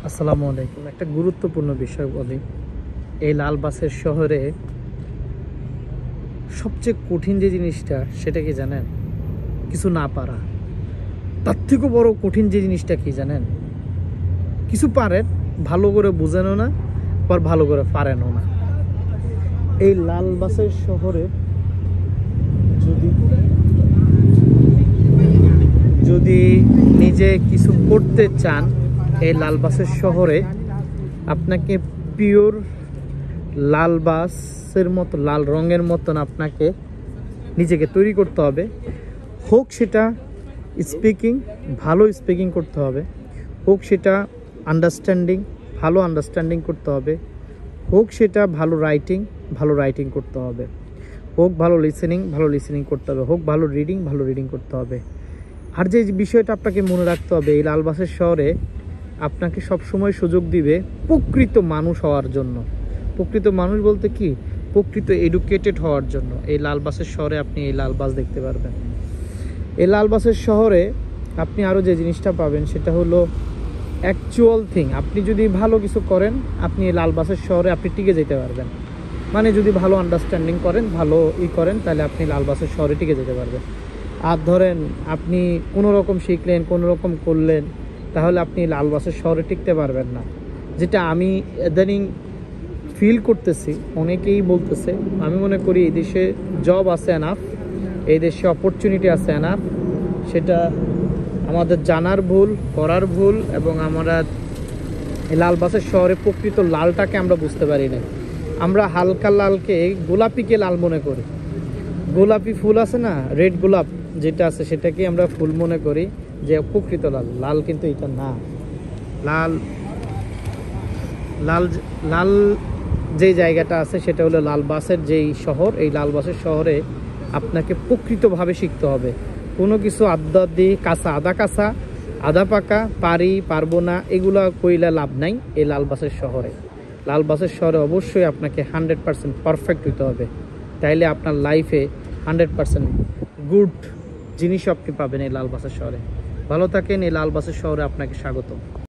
আসসালামু আলাইকুম। একটা গুরুত্বপূর্ণ বিষয় বলি। এই লাল বাসের শহরে সবচেয়ে কঠিন যে জিনিসটা সেটা কি জানেন? কিছু না পারা। তার থেকেও বড় কঠিন যে জিনিসটা কি জানেন? কিছু পারেন, ভালো করে বুঝেনও না, আবার ভালো করে পারেনও না। এই লাল বাসের শহরে যদি যদি নিজে কিছু করতে চান, এই লাল বাসের শহরে আপনাকে পিওর লাল বাসের মতো, লাল রঙের মতন আপনাকে নিজেকে তৈরি করতে হবে। হোক সেটা স্পিকিং, ভালো স্পিকিং করতে হবে, হোক সেটা আন্ডারস্ট্যান্ডিং, ভালো আন্ডারস্ট্যান্ডিং করতে হবে, হোক সেটা ভালো রাইটিং করতে হবে, হোক ভালো লিসেনিং করতে হবে, হোক ভালো রিডিং করতে হবে। আর যে বিষয়টা আপনাকে মনে রাখতে হবে, এই লাল বাসের শহরে আপনাকে সবসময় সুযোগ দিবে প্রকৃত মানুষ হওয়ার জন্য। প্রকৃত মানুষ বলতে কি, প্রকৃত এডুকেটেড হওয়ার জন্য এই লাল বাসের শহরে আপনি এই লাল বাস দেখতে পারবেন। এই লাল বাসের শহরে আপনি আরও যে জিনিসটা পাবেন সেটা হলো অ্যাকচুয়াল থিং। আপনি যদি ভালো কিছু করেন, আপনি এই লাল বাসের শহরে আপনি টিকে যেতে পারবেন। মানে যদি ভালো আন্ডারস্ট্যান্ডিং করেন, ভালো করেন, তাহলে আপনি লাল বাসের শহরে টিকে যেতে পারবেন। আর ধরেন আপনি কোনো রকম শিখলেন, কোনো রকম করলেন, তাহলে আপনি লাল বাসের শহরে টিকতে পারবেন না। যেটা আমি ইদানিং ফিল করতেছি, অনেকেই বলতেছে। আমি মনে করি এই দেশে জব আছে এনাফ, এই দেশে অপরচুনিটি আছে এনাফ। সেটা আমাদের জানার ভুল, করার ভুল, এবং আমরা এই লাল বাসের শহরে প্রকৃত লালটাকে আমরা বুঝতে পারি না। আমরা হালকা লালকে, গোলাপিকে লাল মনে করি। গোলাপি ফুল আছে না, রেড গোলাপ যেটা আছে, সেটাকে আমরা ফুল মনে করি যে প্রকৃত লাল। লাল কিন্তু এটা না। লাল লাল লাল যে জায়গাটা আছে সেটা হলো লাল বাসের যেই শহর। এই লাল বাসের শহরে আপনাকে প্রকৃতভাবে শিখতে হবে। কোনো কিছু আধা পাকা পারবো না এগুলা কইলে লাভ নাই। এই লাল বাসের শহরে অবশ্যই আপনাকে 100% পারফেক্ট হইতে হবে। তাইলে আপনার লাইফে 100% গুড জিনিস আপনি পাবেন এই লাল বাসের শহরে। ভালো থাকেন। এই লাল বাসের শহরে আপনাকে স্বাগত।